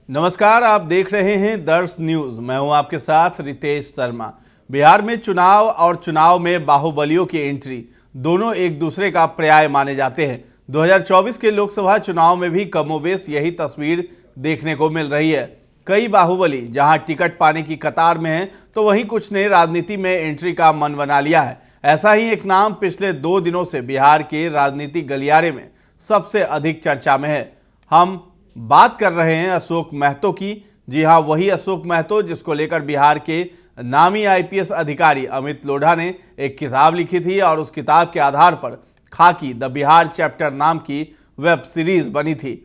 नमस्कार, आप देख रहे हैं दर्श न्यूज। मैं हूं आपके साथ रितेश शर्मा। बिहार में चुनाव और चुनाव में बाहुबलियों की एंट्री दोनों एक दूसरे का पर्याय माने जाते हैं। 2024 के लोकसभा चुनाव में भी कमोबेश यही तस्वीर देखने को मिल रही है। कई बाहुबली जहां टिकट पाने की कतार में हैं, तो वहीं कुछ ने राजनीति में एंट्री का मन बना लिया है। ऐसा ही एक नाम पिछले 2 दिनों से बिहार के राजनीतिक गलियारे में सबसे अधिक चर्चा में है। हम बात कर रहे हैं अशोक महतो की। जी हां, वही अशोक महतो जिसको लेकर बिहार के नामी आईपीएस अधिकारी अमित लोढ़ा ने एक किताब लिखी थी और उस किताब के आधार पर खाकी द बिहार चैप्टर नाम की वेब सीरीज बनी थी।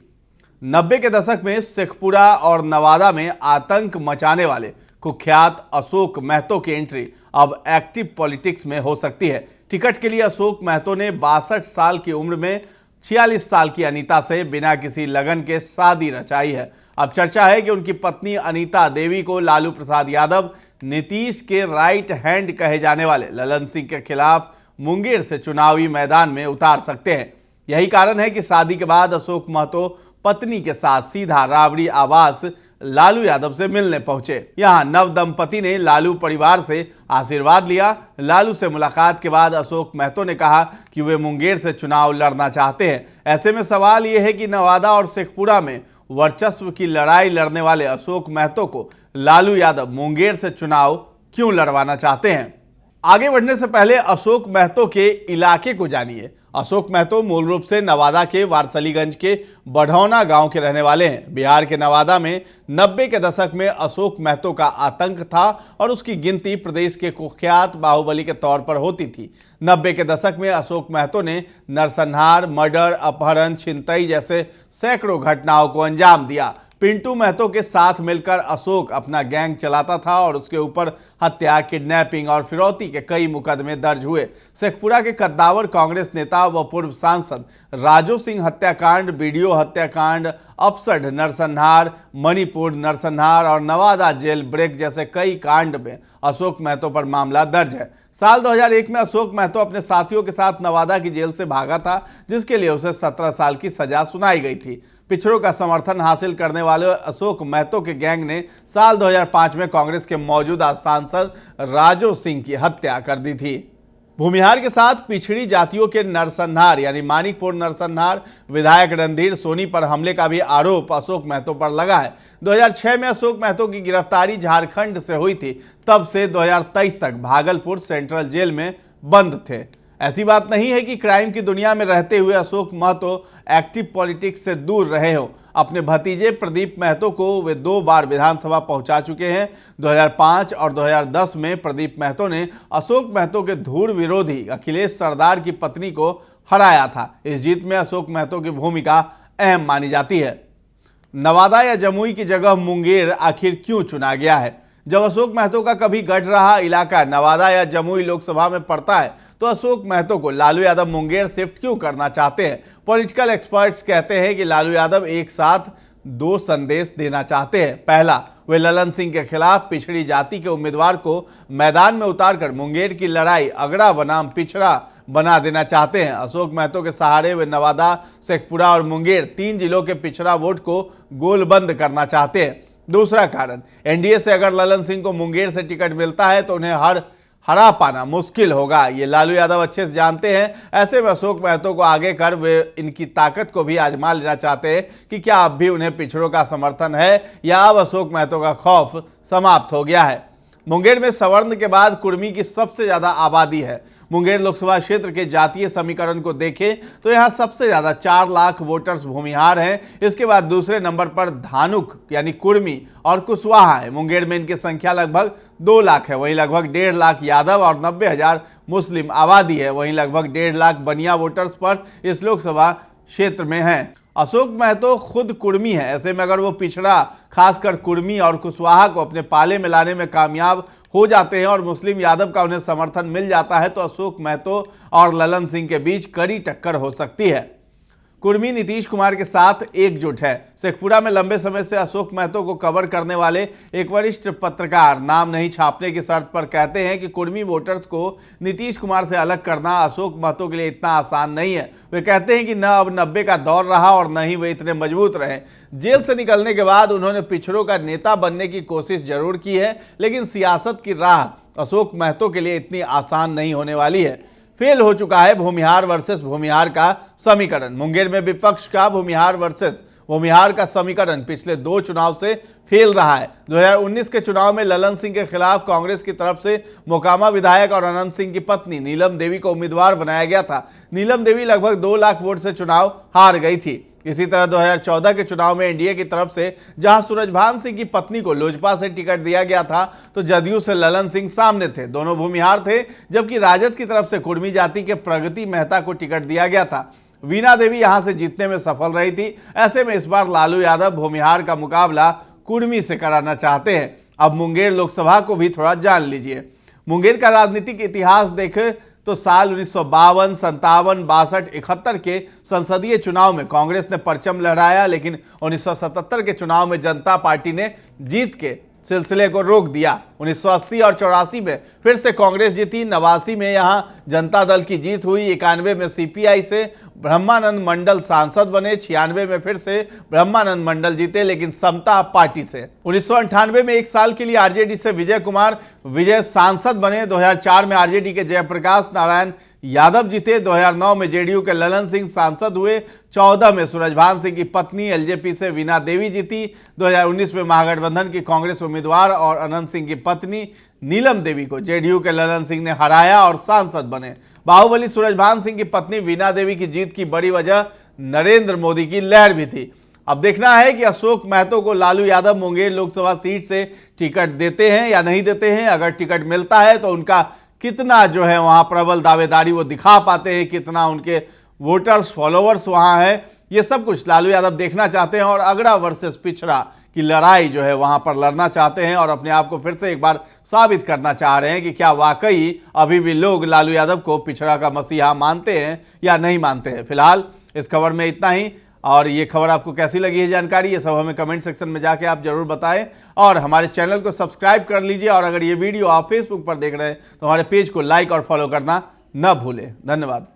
90 के दशक में शेखपुरा और नवादा में आतंक मचाने वाले कुख्यात अशोक महतो की एंट्री अब एक्टिव पॉलिटिक्स में हो सकती है। टिकट के लिए अशोक महतो ने 62 साल की उम्र में 46 साल की अनीता से बिना किसी लगन के शादी रचाई है। अब चर्चा है कि उनकी पत्नी अनीता देवी को लालू प्रसाद यादव, नीतीश के राइट हैंड कहे जाने वाले ललन सिंह के खिलाफ मुंगेर से चुनावी मैदान में उतार सकते हैं। यही कारण है कि शादी के बाद अशोक महतो पत्नी के साथ सीधा राबड़ी आवास लालू यादव से मिलने पहुंचे। यहां नव दंपति ने लालू परिवार से आशीर्वाद लिया। लालू से मुलाकात के बाद अशोक महतो ने कहा कि वे मुंगेर से चुनाव लड़ना चाहते हैं। ऐसे में सवाल यह है कि नवादा और शेखपुरा में वर्चस्व की लड़ाई लड़ने वाले अशोक महतो को लालू यादव मुंगेर से चुनाव क्यों लड़वाना चाहते हैं। आगे बढ़ने से पहले अशोक महतो के इलाके को जानिए। अशोक महतो मूल रूप से नवादा के वारसलीगंज के बढ़ौना गांव के रहने वाले हैं। बिहार के नवादा में 90 के दशक में अशोक महतो का आतंक था और उसकी गिनती प्रदेश के कुख्यात बाहुबली के तौर पर होती थी। 90 के दशक में अशोक महतो ने नरसंहार, मर्डर, अपहरण, छिनतई जैसे सैकड़ों घटनाओं को अंजाम दिया। पिंटू महतो के साथ मिलकर अशोक अपना गैंग चलाता था और उसके ऊपर हत्या, किडनैपिंग और फिरौती के कई मुकदमे दर्ज हुए। शेखपुरा के कद्दावर कांग्रेस नेता व पूर्व सांसद राजू सिंह हत्याकांड, वीडियो हत्याकांड, अपसड नरसंहार, मणिपुर नरसंहार और नवादा जेल ब्रेक जैसे कई कांड में अशोक महतो पर मामला दर्ज है। साल 2001 में अशोक महतो अपने साथियों के साथ नवादा की जेल से भागा था, जिसके लिए उसे 17 साल की सजा सुनाई गई थी। पिछड़ों का समर्थन हासिल करने वाले अशोक महतो के गैंग ने साल 2005 में कांग्रेस के मौजूदा सांसद राजू सिंह की हत्या कर दी थी। भूमिहार के साथ पिछड़ी जातियों के नरसंहार यानी मानिकपुर नरसंहार विधायक रणधीर सोनी पर हमले का भी आरोप अशोक महतो पर लगा है। 2006 में अशोक महतो की गिरफ्तारी झारखंड से हुई थी। तब से 2023 तक भागलपुर सेंट्रल जेल में बंद थे। ऐसी बात नहीं है कि क्राइम की दुनिया में रहते हुए अशोक महतो एक्टिव पॉलिटिक्स से दूर रहे हो। अपने भतीजे प्रदीप महतो को वे 2 बार विधानसभा पहुंचा चुके हैं। 2005 और 2010 में प्रदीप महतो ने अशोक महतो के धूर विरोधी अखिलेश सरदार की पत्नी को हराया था। इस जीत में अशोक महतो की भूमिका अहम मानी जाती है। नवादा या जमुई की जगह मुंगेर आखिर क्यों चुना गया है? जब अशोक महतो का कभी गढ़ रहा इलाका नवादा या जमुई लोकसभा में पड़ता है, तो अशोक महतो को लालू यादव मुंगेर शिफ्ट क्यों करना चाहते हैं? पॉलिटिकल एक्सपर्ट्स कहते हैं कि लालू यादव एक साथ 2 संदेश देना चाहते हैं। पहला, वे ललन सिंह के खिलाफ पिछड़ी जाति के उम्मीदवार को मैदान में उतारकर मुंगेर की लड़ाई अगड़ा बनाम पिछड़ा बना देना चाहते हैं। अशोक महतो के सहारे वे नवादा, शेखपुरा और मुंगेर 3 जिलों के पिछड़ा वोट को गोलबंद करना चाहते हैं। दूसरा कारण, एनडीए से अगर ललन सिंह को मुंगेर से टिकट मिलता है तो उन्हें हरा पाना मुश्किल होगा। ये लालू यादव अच्छे से जानते हैं। ऐसे में अशोक महतो को आगे कर वे इनकी ताकत को भी आजमा लेना चाहते हैं कि क्या अब भी उन्हें पिछड़ों का समर्थन है या अब अशोक महतो का खौफ समाप्त हो गया है। मुंगेर में सवर्ण के बाद कुर्मी की सबसे ज्यादा आबादी है। मुंगेर लोकसभा क्षेत्र के जातीय समीकरण को देखें तो यहां सबसे ज्यादा 4 लाख वोटर्स भूमिहार हैं। इसके बाद दूसरे नंबर पर धानुक यानी कुर्मी और कुशवाहा है। मुंगेर में इनकी संख्या लगभग 2 लाख है। वहीं लगभग 1.5 लाख यादव और 90,000 मुस्लिम आबादी है। वहीं लगभग 1.5 लाख बनिया वोटर्स पर इस लोकसभा क्षेत्र में हैं। अशोक महतो खुद कुर्मी है। ऐसे में अगर वो पिछड़ा खासकर कुर्मी और कुशवाहा को अपने पाले में लाने में कामयाब हो जाते हैं और मुस्लिम यादव का उन्हें समर्थन मिल जाता है, तो अशोक महतो और ललन सिंह के बीच कड़ी टक्कर हो सकती है। कुर्मी नीतीश कुमार के साथ एकजुट है। शेखपुरा में लंबे समय से अशोक महतो को कवर करने वाले एक वरिष्ठ पत्रकार नाम नहीं छापने की शर्त पर कहते हैं कि कुर्मी वोटर्स को नीतीश कुमार से अलग करना अशोक महतो के लिए इतना आसान नहीं है। वे कहते हैं कि न अब 90 का दौर रहा और न ही वे इतने मजबूत रहे। जेल से निकलने के बाद उन्होंने पिछड़ों का नेता बनने की कोशिश जरूर की है, लेकिन सियासत की राह अशोक महतो के लिए इतनी आसान नहीं होने वाली है। फेल हो चुका है भूमिहार वर्सेस भूमिहार का समीकरण। मुंगेर में विपक्ष का भूमिहार वर्सेस भूमिहार का समीकरण पिछले 2 चुनाव से फेल रहा है। 2019 के चुनाव में ललन सिंह के खिलाफ कांग्रेस की तरफ से मोकामा विधायक और अनंत सिंह की पत्नी नीलम देवी को उम्मीदवार बनाया गया था। नीलम देवी लगभग 2 लाख वोट से चुनाव हार गई थी। इसी तरह 2014 के चुनाव में एनडीए की तरफ से जहां सूरजभान सिंह की पत्नी को लोजपा से टिकट दिया गया था, तो जदयू से ललन सिंह सामने थे। दोनों भूमिहार थे, जबकि राजद की तरफ से कुर्मी जाति के प्रगति मेहता को टिकट दिया गया था। वीणा देवी यहां से जीतने में सफल रही थी। ऐसे में इस बार लालू यादव भूमिहार का मुकाबला कुर्मी से कराना चाहते हैं। अब मुंगेर लोकसभा को भी थोड़ा जान लीजिए। मुंगेर का राजनीतिक इतिहास देखें तो साल 1952, 57, 62, 71 के संसदीय चुनाव में कांग्रेस ने परचम लहराया, लेकिन 1977 के चुनाव में जनता पार्टी ने जीत के सिलसिले को रोक दिया। 1980 और 84 में फिर से कांग्रेस जीती। 89 में यहां जनता दल की जीत हुई। 91 में सीपीआई से ब्रह्मानंद मंडल सांसद बने। 96 में फिर से ब्रह्मानंद मंडल जीते, लेकिन समता पार्टी से। 1998 में 1 साल के लिए आरजेडी से विजय कुमार सांसद बने। 2004 में आरजेडी के जयप्रकाश नारायण यादव जीते। 2009 में जेडीयू के ललन सिंह सांसद हुए। 14 में सूरजभान सिंह की पत्नी एलजेपी से वीणा देवी जीती। 2019 में महागठबंधन की कांग्रेस उम्मीदवार और अनंत सिंह की पत्नी नीलम देवी को जेडीयू के ललन सिंह ने हराया और सांसद बने। बाहुबली सूरजभान सिंह की पत्नी वीणा देवी की जीत की बड़ी वजह नरेंद्र मोदी की लहर भी थी। अब देखना है कि अशोक महतो को लालू यादव मुंगेर लोकसभा सीट से टिकट देते हैं या नहीं देते हैं। अगर टिकट मिलता है तो उनका कितना जो है वहां प्रबल दावेदारी वो दिखा पाते हैं, कितना उनके वोटर्स फॉलोअर्स वहां है, ये सब कुछ लालू यादव देखना चाहते हैं और अगड़ा वर्सेस पिछड़ा की लड़ाई जो है वहां पर लड़ना चाहते हैं और अपने आप को फिर से एक बार साबित करना चाह रहे हैं कि क्या वाकई अभी भी लोग लालू यादव को पिछड़ा का मसीहा मानते हैं या नहीं मानते हैं। फिलहाल इस खबर में इतना ही, और ये खबर आपको कैसी लगी है जानकारी, ये सब हमें कमेंट सेक्शन में जाके आप जरूर बताएं और हमारे चैनल को सब्सक्राइब कर लीजिए। और अगर ये वीडियो आप फेसबुक पर देख रहे हैं तो हमारे पेज को लाइक और फॉलो करना न भूलें। धन्यवाद।